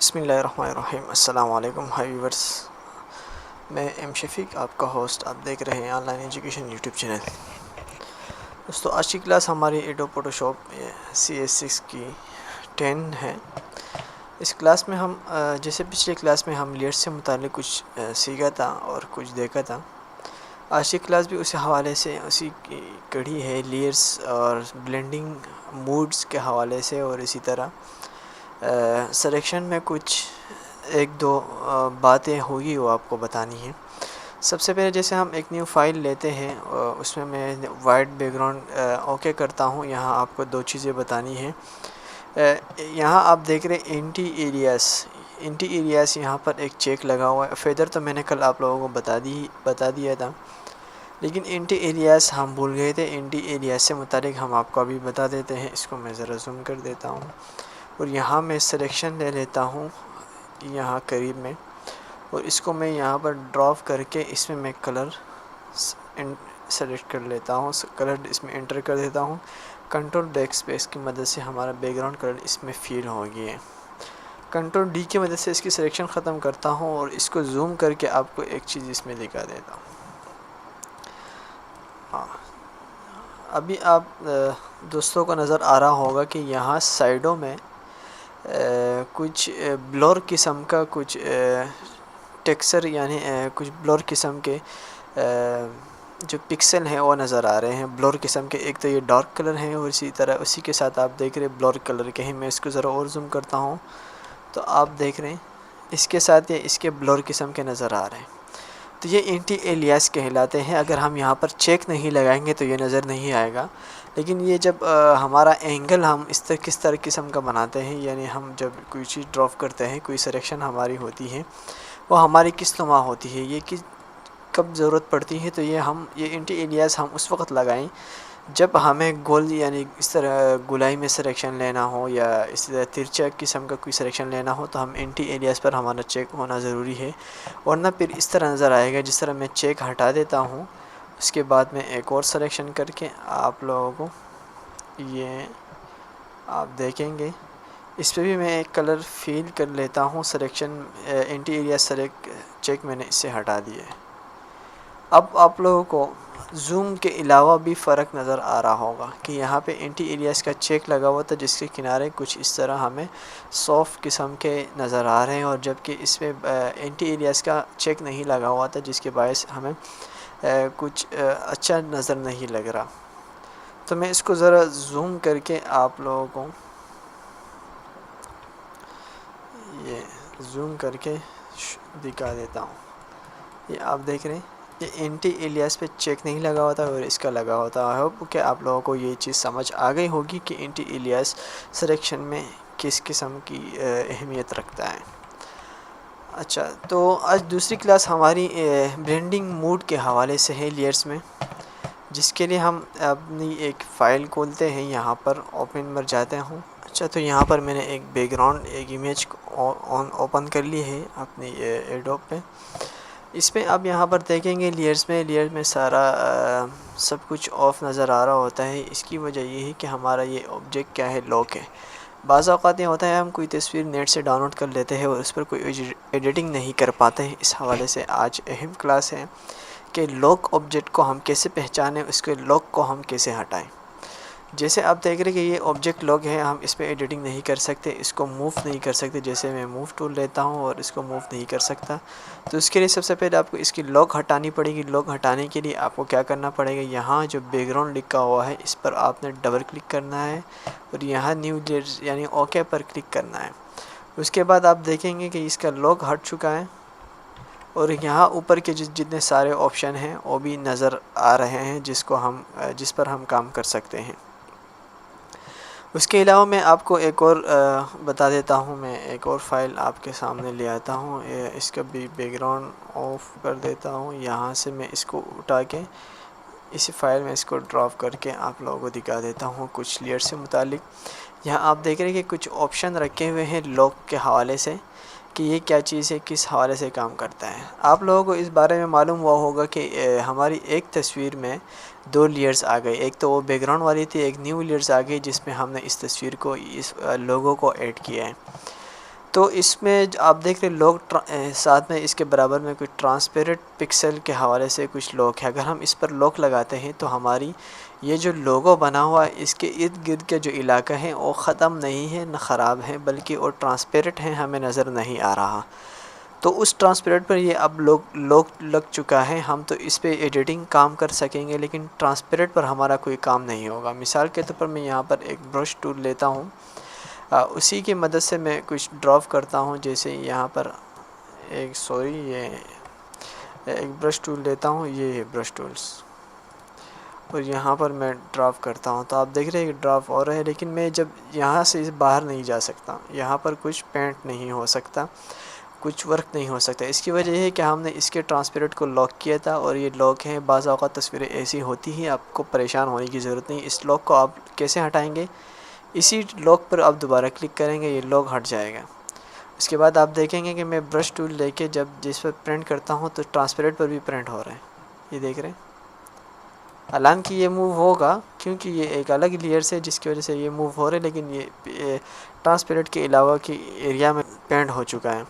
بسم اللہ الرحمن الرحیم۔ السلام علیکم ہائی ویورس، میں ایم شفیق آپ کا ہوسٹ، آپ دیکھ رہے ہیں on line education YouTube channel. دوستو آج کی کلاس ہماری ایڈوب فوٹوشاپ CS6 کی 10 ہے۔ اس کلاس میں ہم جیسے پچھلے کلاس میں ہم لیئرس سے متعلق کچھ سیکھا تھا اور کچھ دیکھا تھا، آج کی کلاس بھی اسی حوالے سے اسی کی کڑی ہے، لیئرس اور بلینڈنگ موڈز کے حوالے سے، اور اسی طرح سلیکشن میں کچھ ایک دو باتیں ہوگی وہ آپ کو بتانی ہیں۔ سب سے پہلے جیسے ہم ایک نیو فائل لیتے ہیں، اس میں وائٹ بیک گراؤنڈ اوکے کرتا ہوں۔ یہاں آپ کو دو چیزیں بتانی ہیں۔ یہاں آپ دیکھ رہے ہیں اینٹی ایریاز یہاں پر ایک چیک لگا ہوا ہے۔ فیدر تو میں نے کل آپ لوگوں کو بتا دیا تھا، لیکن اینٹی ایریاز ہم بھول گئے تھے۔ اینٹی ایریاز سے متعلق ہم آپ کو ابھی بتا دیتے ہیں۔ اس کو میں ذرا زوم کر دیتا ہوں، اور یہاں میں سلیکشن لے لیتا ہوں یہاں قریب میں، اور اس کو میں یہاں پر ڈراپ کر کے اس میں کلر سلیکٹ کر لیتا ہوں، کلر اس میں انٹر کر دیتا ہوں۔ کنٹرول بیک اسپیس کی مدد سے ہمارا بیک گراؤنڈ کلر اس میں فیل ہو گیا ہے۔ کنٹرول ڈی کی مدد سے اس کی سلیکشن ختم کرتا ہوں، اور اس کو زوم کر کے آپ کو ایک چیز اس میں دکھا دیتا ہوں۔ ابھی آپ دوستوں کو نظر آ رہا ہوگا کہ یہاں سائڈوں میں کچھ بلور قسم کا کچھ ٹیکسچر، یعنی کچھ بلور قسم کے جو پکسل ہیں وہ نظر آ رہے ہیں، بلور قسم کے۔ ایک تو یہ ڈارک کلر ہیں، اور اسی طرح اسی کے ساتھ آپ دیکھ رہے ہیں بلور کلر کے ہیں۔ میں اس کو ذرا اور زوم کرتا ہوں تو آپ دیکھ رہے ہیں اس کے ساتھ یہ اس کے بلور قسم کے نظر آ رہے ہیں۔ تو یہ اینٹی ایلیاس کہلاتے ہیں۔ اگر ہم یہاں پر چیک نہیں لگائیں گے تو یہ نظر نہیں آئے گا، لیکن یہ جب ہمارا اینگل ہم کس طرح قسم کا بناتے ہیں، یعنی ہم جب کوئی چیز ڈراپ کرتے ہیں، کوئی سلیکشن ہماری ہوتی ہے، وہ ہماری کس نما ہوتی ہے، یہ کب ضرورت پڑتی ہے، تو یہ اینٹی ایلیاس ہم اس وقت لگائیں جب ہمیں گول، یعنی اس طرح گولائی میں سلیکشن لینا ہو، یا اس طرح ترچا قسم کا کوئی سلیکشن لینا ہو، تو ہم اینٹی ایلیاس پر ہمارا چیک ہونا ضروری ہے، ورنہ پھر اس طرح نظر آئے گا۔ جس طرح میں چیک ہٹا دیتا ہوں، اس کے بعد میں ایک اور سلیکشن کر کے آپ لوگوں کو یہ آپ دیکھیں گے، اس پہ بھی میں ایک کلر فیل کر لیتا ہوں۔ سلیکشن اینٹی ایریا چیک میں نے اس سے ہٹا دیا ہے۔ اب آپ لوگوں کو زوم کے علاوہ بھی فرق نظر آ رہا ہوگا کہ یہاں پہ اینٹی ایریاز کا چیک لگا ہوا تھا، جس کے کنارے کچھ اس طرح ہمیں سافٹ قسم کے نظر آ رہے ہیں، اور جبکہ اس میں اینٹی ایریاز کا چیک نہیں لگا ہوا تھا، جس کے باعث ہمیں کچھ اچھا نظر نہیں لگ رہا۔ تو میں اس کو ذرا زوم کر کے آپ لوگوں کو یہ زوم کر کے دکھا دیتا ہوں۔ یہ آپ دیکھ رہے ہیں یہ اینٹی ایلیاس پہ چیک نہیں لگا ہوتا اور اس کا لگا ہوتا ہے۔ آئی ہوپ کہ آپ لوگوں کو یہ چیز سمجھ آ گئی ہوگی کہ اینٹی ایلیاس سلیکشن میں کس قسم کی اہمیت رکھتا ہے۔ اچھا، تو آج دوسری کلاس ہماری بلینڈنگ موڈ کے حوالے سے ہے لیئرس میں، جس کے لیے ہم اپنی ایک فائل کھولتے ہیں، یہاں پر اوپن پر جاتے ہوں۔ اچھا، تو یہاں پر میں نے ایک بیک گراؤنڈ ایک امیج اوپن کر لی ہے اپنی ایڈوب پہ۔ اس میں آپ یہاں پر دیکھیں گے لیئر میں سارا سب کچھ آف نظر آ رہا ہوتا ہے۔ اس کی وجہ یہ ہے کہ ہمارا یہ آبجیکٹ کیا ہے، لاک ہے۔ بعض اوقات یہ ہوتا ہے ہم کوئی تصویر نیٹ سے ڈاؤن لوڈ کر لیتے ہیں اور اس پر کوئی ایڈیٹنگ نہیں کر پاتے ہیں۔ اس حوالے سے آج اہم کلاس ہے کہ لاک آبجیکٹ کو ہم کیسے پہچانیں، اس کے لاک کو ہم کیسے ہٹائیں۔ جیسے آپ دیکھ رہے ہیں کہ یہ آبجیکٹ لاک ہے، ہم اس پہ ایڈیٹنگ نہیں کر سکتے، اس کو موو نہیں کر سکتے۔ جیسے میں موو ٹول لیتا ہوں اور اس کو موو نہیں کر سکتا، تو اس کے لیے سب سے پہلے آپ کو اس کی لاک ہٹانی پڑے گی۔ لاک ہٹانے کے لیے آپ کو کیا کرنا پڑے گا، یہاں جو بیک گراؤنڈ لکھا ہوا ہے اس پر آپ نے ڈبل کلک کرنا ہے، اور یہاں نیو لیئر یعنی اوکے پر کلک کرنا ہے۔ اس کے بعد آپ دیکھیں گے کہ اس کا لاک ہٹ چکا ہے، اور یہاں اوپر کے جتنے سارے آپشن ہیں وہ بھی نظر آ رہے ہیں، جس پر ہم کام کر سکتے ہیں۔ اس کے علاوہ میں آپ کو ایک اور بتا دیتا ہوں، میں ایک اور فائل آپ کے سامنے لے آتا ہوں۔ اس کا بھی بیک گراؤنڈ آف کر دیتا ہوں۔ یہاں سے میں اس کو اٹھا کے اسی فائل میں اس کو ڈراپ کر کے آپ لوگوں کو دکھا دیتا ہوں کچھ لیئر سے متعلق۔ یہاں آپ دیکھ رہے ہیں کہ کچھ آپشن رکھے ہوئے ہیں لاک کے حوالے سے، کہ یہ کیا چیز ہے، کس حوالے سے کام کرتا ہے۔ آپ لوگوں کو اس بارے میں معلوم ہوا ہوگا کہ ہماری ایک تصویر میں دو لیئرز آ گئی، ایک تو وہ بیک گراؤنڈ والی تھی، ایک نیو لیئرز آ گئی جس میں ہم نے اس تصویر کو، اس لوگو کو ایڈ کیا ہے۔ تو اس میں آپ دیکھ رہے لوگ ساتھ میں اس کے برابر میں کچھ ٹرانسپیرنٹ پکسل کے حوالے سے کچھ لوگ ہے، اگر ہم اس پر لوک لگاتے ہیں تو ہماری یہ جو لوگو بنا ہوا ہے اس کے ارد گرد کے جو علاقہ ہیں وہ ختم نہیں ہے نہ خراب ہے، بلکہ وہ ٹرانسپیرنٹ ہیں، ہمیں نظر نہیں آ رہا۔ تو اس ٹرانسپیرنٹ پر یہ اب لوگ لگ چکا ہے، ہم تو اس پہ ایڈیٹنگ کام کر سکیں گے لیکن ٹرانسپیرنٹ پر ہمارا کوئی کام نہیں ہوگا۔ مثال کے طور پر میں یہاں پر ایک برش ٹول لیتا ہوں، اسی کی مدد سے میں کچھ ڈراپ کرتا ہوں، جیسے یہاں پر یہ ایک برش ٹول لیتا ہوں، یہ ہے برش ٹولز، اور یہاں پر میں ڈراپ کرتا ہوں تو آپ دیکھ رہے ہیں کہ ڈراپ ہو رہا ہے، لیکن میں جب یہاں سے باہر نہیں جا سکتا، یہاں پر کچھ پینٹ نہیں ہو سکتا، کچھ ورک نہیں ہو سکتا۔ اس کی وجہ یہ ہے کہ ہم نے اس کے ٹرانسپیرنٹ کو لاک کیا تھا، اور یہ لاک ہیں، بعض اوقات تصویریں ایسی ہوتی ہیں آپ کو پریشان ہونے کی ضرورت نہیں۔ اس لاک کو آپ کیسے ہٹائیں گے؟ اسی لاک پر آپ دوبارہ کلک کریں گے، یہ لاک ہٹ جائے گا۔ اس کے بعد آپ دیکھیں گے کہ میں برش ٹول لے کے جب جس پر پرنٹ کرتا ہوں تو ٹرانسپیرنٹ پر بھی پرنٹ ہو رہا ہے، یہ دیکھ رہے ہیں۔ حالانکہ یہ موو ہوگا کیونکہ یہ ایک الگ لیئر سے جس کی وجہ سے یہ موو ہو رہا ہے، لیکن یہ ٹرانسپیرنٹ کے علاوہ کی ایریا میں پینٹ ہو چکا ہے۔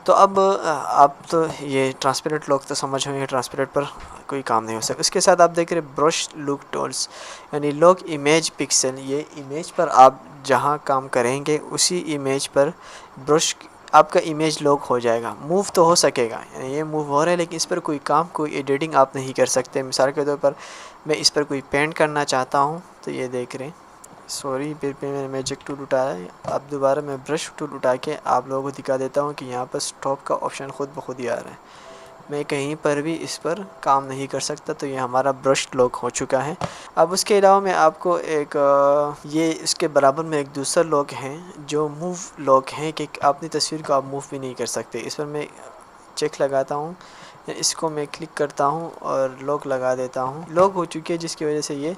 تو اب آپ تو یہ ٹرانسپیرنٹ لوگ تو سمجھ ہوئے، ٹرانسپیرنٹ پر کوئی کام نہیں ہو سکتا۔ اس کے ساتھ آپ دیکھ رہے برش لک ٹولز، یعنی لوک امیج پکسل، یہ امیج پر آپ جہاں کام کریں گے اسی امیج پر برش آپ کا امیج لوک ہو جائے گا، موو تو ہو سکے گا، یعنی یہ موو ہو رہا ہے لیکن اس پر کوئی کام، کوئی ایڈیٹنگ آپ نہیں کر سکتے۔ مثال کے طور پر میں اس پر کوئی پینٹ کرنا چاہتا ہوں تو یہ دیکھ رہے ہیں، پھر میں نے میجک ٹول اٹھایا ہے، اب دوبارہ میں برش ٹول اٹھا کے آپ لوگوں کو دکھا دیتا ہوں کہ یہاں پر سٹاپ کا آپشن خود بخود ہی آ رہا ہے، میں کہیں پر بھی اس پر کام نہیں کر سکتا۔ تو یہ ہمارا برش لوک ہو چکا ہے۔ اب اس کے علاوہ میں آپ کو ایک یہ اس کے برابر میں ایک دوسرا لوک ہے جو موو لوک ہے، کہ اپنی تصویر کو آپ موو بھی نہیں کر سکتے۔ اس پر میں چیک لگاتا ہوں، اس کو میں کلک کرتا ہوں اور لوک لگا دیتا ہوں، لوک ہو چکی ہے، جس کی وجہ سے یہ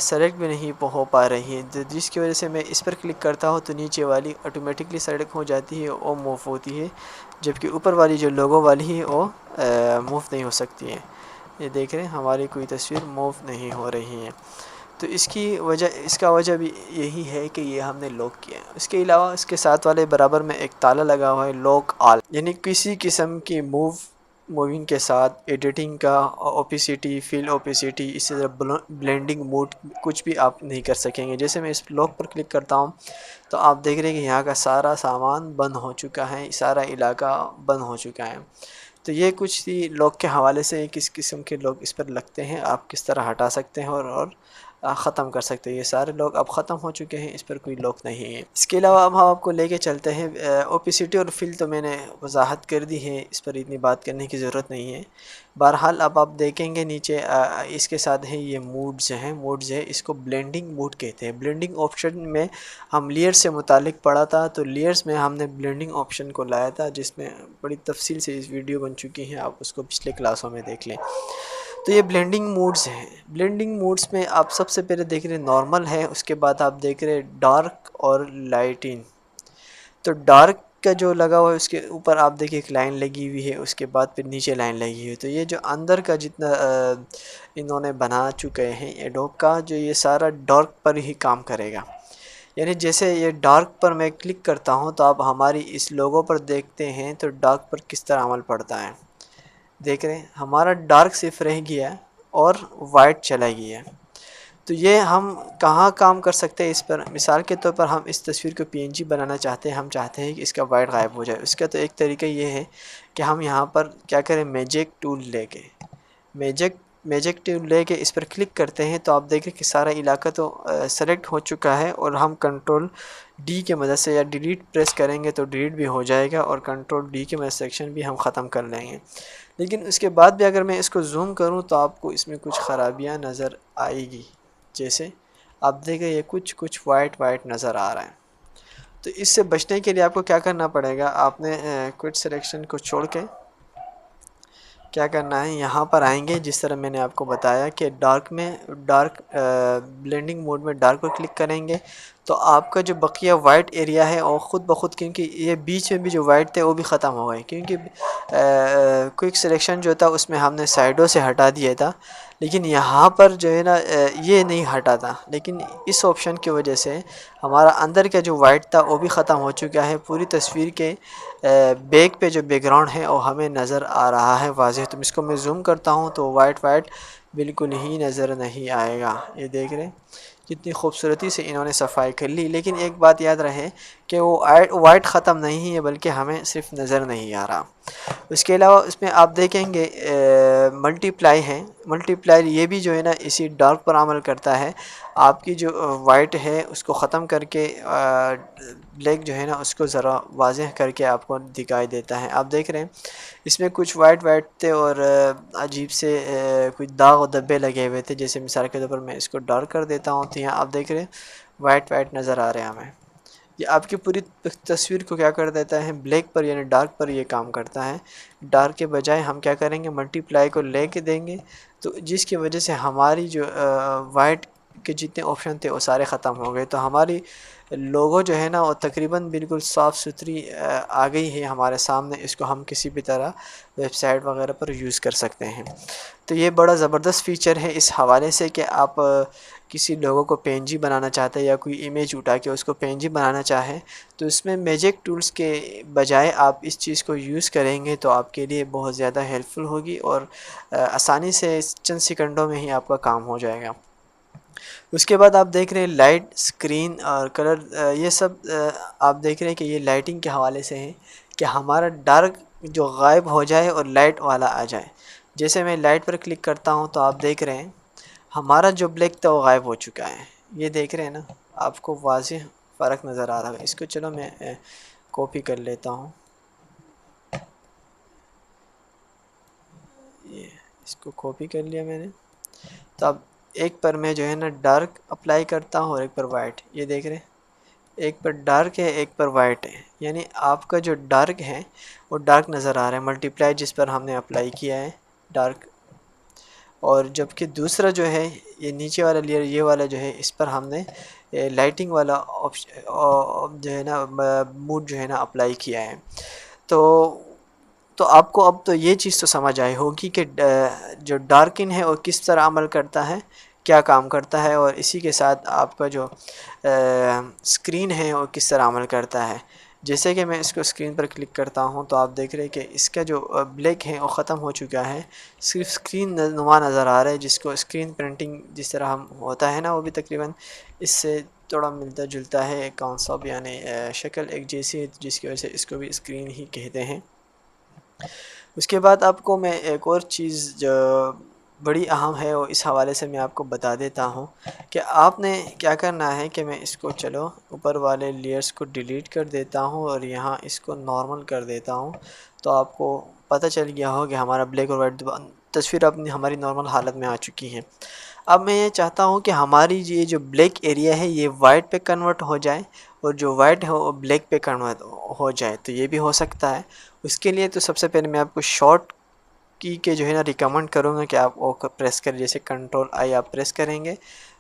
سلیکٹ بھی نہیں ہو پا رہی ہے، جس کی وجہ سے میں اس پر کلک کرتا ہوں تو نیچے والی آٹومیٹکلی سلیکٹ ہو جاتی ہے، وہ موو ہوتی ہے، جبکہ اوپر والی جو لوگو والی ہے وہ موو نہیں ہو سکتی ہے۔ یہ دیکھ رہے ہیں ہماری کوئی تصویر موو نہیں ہو رہی ہے، تو اس کا وجہ بھی یہی ہے کہ یہ ہم نے لوک کیا ہے۔ اس کے علاوہ اس کے ساتھ والے برابر میں ایک تالا لگا ہوا ہے، لوک آل، یعنی کسی قسم کی موونگ کے ساتھ ایڈیٹنگ کا، اوپیسٹی، فل اوپیسٹی، اسی طرح بلینڈنگ موڈ، کچھ بھی آپ نہیں کر سکیں گے۔ جیسے میں اس لاک پر کلک کرتا ہوں تو آپ دیکھ رہے ہیں کہ یہاں کا سارا سامان بند ہو چکا ہے، سارا علاقہ بند ہو چکا ہے۔ تو یہ کچھ ہی لاک کے حوالے سے کس قسم کے لوگ اس پر لگتے ہیں، آپ کس طرح ہٹا سکتے ہیں اور ختم کر سکتے ہیں۔ یہ سارے لوگ اب ختم ہو چکے ہیں، اس پر کوئی لوک نہیں ہے۔ اس کے علاوہ اب ہم آپ کو لے کے چلتے ہیں، اوپیسٹی اور فل تو میں نے وضاحت کر دی ہے، اس پر اتنی بات کرنے کی ضرورت نہیں ہے۔ بہرحال اب آپ دیکھیں گے نیچے اس کے ساتھ ہے یہ موڈز ہے، اس کو بلینڈنگ موڈ کہتے ہیں۔ بلینڈنگ آپشن میں ہم لیئر سے متعلق پڑھا تھا، تو لیئرز میں ہم نے بلینڈنگ آپشن کو لایا تھا، جس میں بڑی تفصیل سے اس ویڈیو بن چکی ہیں، آپ اس کو پچھلے کلاسوں میں دیکھ لیں۔ تو یہ بلینڈنگ موڈز ہیں۔ بلینڈنگ موڈز میں آپ سب سے پہلے دیکھ رہے ہیں نارمل ہے، اس کے بعد آپ دیکھ رہے ہیں ڈارک اور لائٹنگ۔ تو ڈارک کا جو لگا ہوا ہے اس کے اوپر آپ دیکھیں ایک لائن لگی ہوئی ہے، اس کے بعد پھر نیچے لائن لگی ہوئی ہے۔ تو یہ جو اندر کا جتنا انہوں نے بنا چکے ہیں ایڈوب کا، جو یہ سارا ڈارک پر ہی کام کرے گا، یعنی جیسے یہ ڈارک پر میں کلک کرتا ہوں تو آپ ہماری اس لوگو پر دیکھتے ہیں تو ڈارک پر کس طرح عمل پڑتا ہے۔ دیکھ رہے ہیں ہمارا ڈارک صرف رہ گیا اور وائٹ چلا گیا۔ تو یہ ہم کہاں کام کر سکتے ہیں اس پر؟ مثال کے طور پر ہم اس تصویر کو PNG بنانا چاہتے ہیں، ہم چاہتے ہیں کہ اس کا وائٹ غائب ہو جائے۔ اس کا تو ایک طریقہ یہ ہے کہ ہم یہاں پر کیا کریں، میجک ٹول لے کے اس پر کلک کرتے ہیں تو آپ دیکھیں کہ سارا علاقہ تو سلیکٹ ہو چکا ہے، اور ہم کنٹرول ڈی کے مدد سے یا ڈیلیٹ پریس کریں گے تو ڈیلیٹ بھی ہو جائے گا، اور کنٹرول ڈی کے مدد سیکشن بھی ہم ختم کر لیں گے۔ لیکن اس کے بعد بھی اگر میں اس کو زوم کروں تو آپ کو اس میں کچھ خرابیاں نظر آئے گی، جیسے آپ دیکھیں یہ کچھ وائٹ نظر آ رہا ہے۔ تو اس سے بچنے کے لیے آپ کو کیا کرنا پڑے گا، آپ نے کوئٹ سلیکشن کو چھوڑ کے کیا کرنا ہے، یہاں پر آئیں گے، جس طرح میں نے آپ کو بتایا کہ ڈارک بلینڈنگ موڈ میں ڈارک پر کلک کریں گے تو آپ کا جو بقیہ وائٹ ایریا ہے اور خود بخود، کیونکہ یہ بیچ میں بھی جو وائٹ تھے وہ بھی ختم ہو گئے، کیونکہ کوئک سلیکشن جو تھا اس میں ہم نے سائڈوں سے ہٹا دیا تھا، لیکن یہاں پر جو ہے نا یہ نہیں ہٹا تھا، لیکن اس آپشن کی وجہ سے ہمارا اندر کا جو وائٹ تھا وہ بھی ختم ہو چکا ہے۔ پوری تصویر کے بیک پہ جو بیک گراؤنڈ ہے وہ ہمیں نظر آ رہا ہے واضح۔ تو اس کو میں زوم کرتا ہوں تو وائٹ بالکل ہی نظر نہیں آئے گا۔ یہ دیکھ رہے ہیں کتنی خوبصورتی سے انہوں نے صفائی کر لی، لیکن ایک بات یاد رہے کہ وہ وائٹ ختم نہیں ہے بلکہ ہمیں صرف نظر نہیں آ رہا۔ اس کے علاوہ اس میں آپ دیکھیں گے ملٹی پلائی ہے، ملٹی پلائی یہ بھی جو ہے نا اسی ڈارک پر عمل کرتا ہے۔ آپ کی جو وائٹ ہے اس کو ختم کر کے بلیک جو ہے نا اس کو ذرا واضح کر کے آپ کو دکھائی دیتا ہے۔ آپ دیکھ رہے ہیں اس میں کچھ وائٹ تھے اور عجیب سے کچھ داغ و دبے لگے ہوئے تھے، جیسے مثال کے طور پر میں اس کو ڈارک کر دیتا ہوں تو یہاں آپ دیکھ رہے ہیں وائٹ نظر آ رہے ہیں ہمیں۔ یہ آپ کی پوری تصویر کو کیا کر دیتا ہے، بلیک پر یعنی ڈارک پر یہ کام کرتا ہے۔ ڈارک کے بجائے ہم کیا کریں گے، ملٹی پلائی کو لے کے دیں گے، تو جس کی وجہ سے ہماری جو وائٹ کے جتنے آپشن تھے وہ سارے ختم ہو گئے، تو ہماری لوگو جو ہے نا وہ تقریباً بالکل صاف ستھری آ گئی ہے ہمارے سامنے۔ اس کو ہم کسی بھی طرح ویب سائٹ وغیرہ پر یوز کر سکتے ہیں۔ تو یہ بڑا زبردست فیچر ہے اس حوالے سے کہ آپ کسی لوگوں کو پینجی بنانا چاہتے ہیں یا کوئی امیج اٹھا کے اس کو پینجی بنانا چاہیں تو اس میں میجک ٹولز کے بجائے آپ اس چیز کو یوز کریں گے تو آپ کے لیے بہت زیادہ ہیلپ فل ہوگی، اور آسانی سے چند سیکنڈوں میں ہی آپ کا کام ہو جائے گا۔ اس کے بعد آپ دیکھ رہے ہیں لائٹ، اسکرین اور کلر، یہ سب آپ دیکھ رہے ہیں کہ یہ لائٹنگ کے حوالے سے ہیں کہ ہمارا ڈارک جو غائب ہو جائے اور لائٹ والا آ جائے۔ جیسے میں لائٹ پر کلک کرتا ہوں تو آپ دیکھ رہے ہیں ہمارا جو بلیک تھا وہ غائب ہو چکا ہے۔ یہ دیکھ رہے ہیں نا، آپ کو واضح فرق نظر آ رہا ہے۔ اس کو چلو میں کاپی کر لیتا ہوں، یہ اس کو کاپی کر لیا میں نے۔ تو اب ایک پر میں جو ہے نا ڈارک اپلائی کرتا ہوں اور ایک پر وائٹ، یہ دیکھ رہے ہیں ایک پر ڈارک ہے ایک پر وائٹ ہے، یعنی آپ کا جو ڈارک ہے وہ ڈارک نظر آ رہا ہے ملٹی پلائی جس پر ہم نے اپلائی کیا ہے ڈارک، اور جبکہ دوسرا جو ہے یہ نیچے والا لیئر یہ والا جو ہے اس پر ہم نے لائٹنگ والا جو ہے نا موڈ جو ہے نا اپلائی کیا ہے۔ تو آپ کو اب تو یہ چیز تو سمجھ آئی ہوگی کہ جو ڈارکن ہے وہ کس طرح عمل کرتا ہے، کیا کام کرتا ہے، اور اسی کے ساتھ آپ کا جو اسکرین ہے وہ کس طرح عمل کرتا ہے۔ جیسے کہ میں اس کو اسکرین پر کلک کرتا ہوں تو آپ دیکھ رہے ہیں کہ اس کا جو بلیک ہے وہ ختم ہو چکا ہے، صرف اسکرین نما نظر آ رہا ہے، جس کو اسکرین پرنٹنگ جس طرح ہم ہوتا ہے نا وہ بھی تقریباً اس سے تھوڑا ملتا جلتا ہے، ایک کانسیپٹ یعنی شکل ایک جیسی ہے، جس کی وجہ سے اس کو بھی اسکرین ہی کہتے ہیں۔ اس کے بعد آپ کو میں ایک اور چیز جو بڑی اہم ہے وہ اس حوالے سے میں آپ کو بتا دیتا ہوں کہ آپ نے کیا کرنا ہے کہ میں اس کو چلو اوپر والے لیئرز کو ڈیلیٹ کر دیتا ہوں اور یہاں اس کو نارمل کر دیتا ہوں، تو آپ کو پتہ چل گیا ہو کہ ہمارا بلیک اور وائٹ تصویر اپنی ہماری نارمل حالت میں آ چکی ہے۔ اب میں یہ چاہتا ہوں کہ ہماری یہ جو بلیک ایریا ہے یہ وائٹ پہ کنورٹ ہو جائے اور جو وائٹ ہے وہ بلیک پہ کنورٹ ہو جائے، تو یہ بھی ہو سکتا ہے۔ اس کے لیے تو سب سے پہلے میں آپ کو شارٹ کی کے جو ہے نا ریکمنڈ کروں گا کہ آپ وہ پریس کر، جیسے کنٹرول آئی آپ پریس کریں گے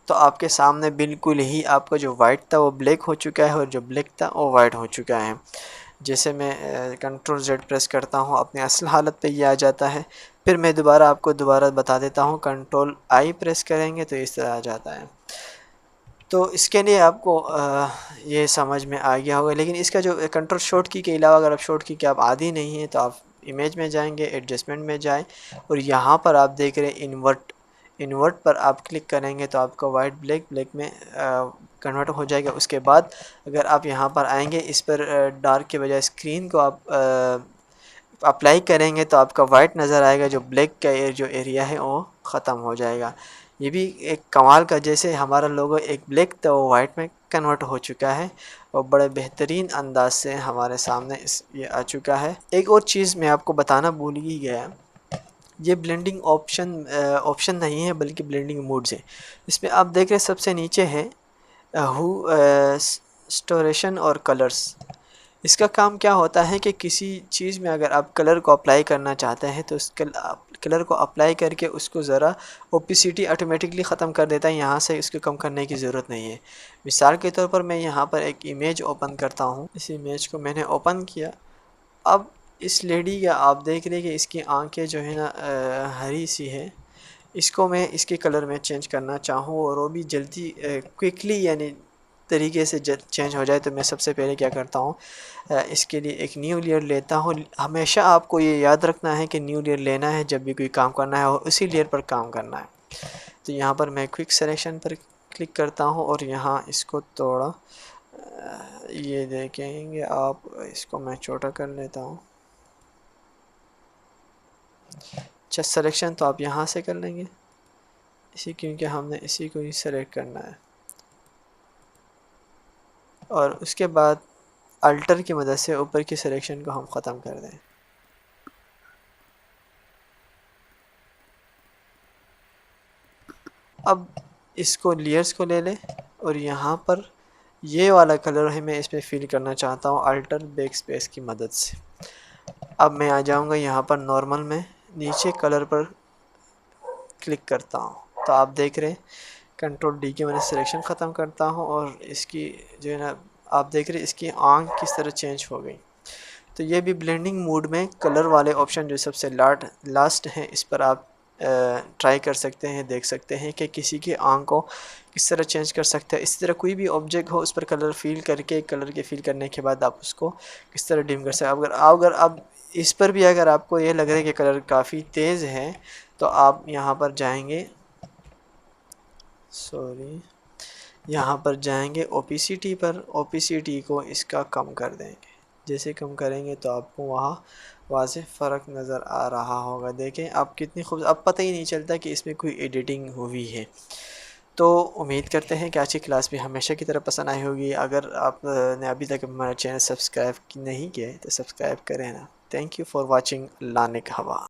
تو آپ کے سامنے بالکل ہی آپ کا جو وائٹ تھا وہ بلیک ہو چکا ہے اور جو بلیک تھا وہ وائٹ ہو چکا ہے۔ جیسے میں کنٹرول زیڈ پریس کرتا ہوں اپنے اصل حالت پہ یہ آ جاتا ہے، پھر میں دوبارہ آپ کو دوبارہ بتا دیتا ہوں کنٹرول آئی پریس کریں گے تو اس طرح آ جاتا ہے۔ تو اس کے لیے آپ کو یہ سمجھ میں آ گیا ہوگا، لیکن اس کا جو کنٹرول شارٹ کی کے علاوہ اگر آپ شارٹ کی کے آپ عادی نہیں ہیں تو آپ امیج میں جائیں گے، ایڈجسٹمنٹ میں جائیں اور یہاں پر آپ دیکھ رہے ہیں انورٹ پر آپ کلک کریں گے تو آپ کا وائٹ بلیک میں کنورٹ ہو جائے گا۔ اس کے بعد اگر آپ یہاں پر آئیں گے اس پر ڈارک کے بجائے اسکرین کو آپ اپلائی کریں گے تو آپ کا وائٹ نظر آئے گا، جو بلیک کا جو ایریا ہے وہ ختم ہو جائے گا۔ یہ بھی ایک کمال کا، جیسے ہمارا لوگو ایک بلیک تھا وہ وائٹ میں کنورٹ ہو چکا ہے اور بڑے بہترین انداز سے ہمارے سامنے یہ آ چکا ہے۔ ایک اور چیز میں آپ کو بتانا بھول ہی گیا، یہ بلینڈنگ آپشن نہیں ہے بلکہ بلینڈنگ موڈز ہے۔ اس میں آپ دیکھ رہے سب سے نیچے ہے سٹوریشن اور کلرز، اس کا کام کیا ہوتا ہے کہ کسی چیز میں اگر آپ کلر کو اپلائی کرنا چاہتے ہیں تو اس کلر کو اپلائی کر کے اس کو ذرا اوپیسٹی آٹومیٹکلی ختم کر دیتا ہے، یہاں سے اس کو کم کرنے کی ضرورت نہیں ہے۔ مثال کے طور پر میں یہاں پر ایک امیج اوپن کرتا ہوں، اس امیج کو میں نے اوپن کیا۔ اب اس لیڈی کا آپ دیکھ رہے کہ اس کی آنکھیں جو ہے نا ہری سی ہے، اس کو میں اس کے کلر میں چینج کرنا چاہوں اور وہ بھی جلدی کوئکلی یعنی طریقے سے چینج ہو جائے، تو میں سب سے پہلے کیا کرتا ہوں، اس کے لیے ایک نیو لیئر لیتا ہوں۔ ہمیشہ آپ کو یہ یاد رکھنا ہے کہ نیو لیئر لینا ہے جب بھی کوئی کام کرنا ہے اور اسی لیئر پر کام کرنا ہے۔ تو یہاں پر میں کوئک سلیکشن پر کلک کرتا ہوں اور یہاں اس کو توڑا، یہ دیکھیں گے آپ، اس کو میں چھوٹا کر لیتا ہوں۔ اچھا، سلیکشن تو آپ یہاں سے کر لیں گے اسی، کیونکہ ہم نے اسی کو ہی سلیکٹ کرنا ہے، اور اس کے بعد الٹر کی مدد سے اوپر کی سلیکشن کو ہم ختم کر دیں۔ اب اس کو لیئرز کو لے لیں اور یہاں پر یہ والا کلر ہے میں اس پہ فل کرنا چاہتا ہوں الٹر بیک اسپیس کی مدد سے۔ اب میں آ جاؤں گا یہاں پر نارمل میں، نیچے کلر پر کلک کرتا ہوں، تو آپ دیکھ رہے ہیں کنٹرول ڈی کی میں نے سلیکشن ختم کرتا ہوں اور اس کی جو ہے نا آپ دیکھ رہے ہیں اس کی آنکھ کس طرح چینج ہو گئی۔ تو یہ بھی بلینڈنگ موڈ میں کلر والے آپشن جو سب سے لاسٹ ہیں، اس پر آپ ٹرائی کر سکتے ہیں، دیکھ سکتے ہیں کہ کسی کی آنکھ کو کس طرح چینج کر سکتے ہیں۔ اسی طرح کوئی بھی آبجیکٹ ہو اس پر کلر فیل کر کے، کلر کے فیل کرنے کے بعد آپ اس کو کس طرح ڈیم کر سکتے ہیں۔ اگر اب اس پر بھی اگر آپ کو یہ لگ رہا ہے کہ کلر کافی تیز ہے تو آپ یہاں پر جائیں گے، یہاں پر جائیں گے اوپیسٹی پر، اوپیسٹی کو اس کا کم کر دیں گے۔ جیسے کم کریں گے تو آپ کو وہاں واضح فرق نظر آ رہا ہوگا۔ دیکھیں اب کتنی اب پتہ ہی نہیں چلتا کہ اس میں کوئی ایڈیٹنگ ہوئی ہے۔ تو امید کرتے ہیں کہ آج کی کلاس بھی ہمیشہ کی طرح پسند آئی ہوگی۔ اگر آپ نے ابھی تک ہمارا چینل سبسکرائب نہیں کیا تو سبسکرائب کریں نا۔ تھینک یو فار واچنگ لانک ہوا۔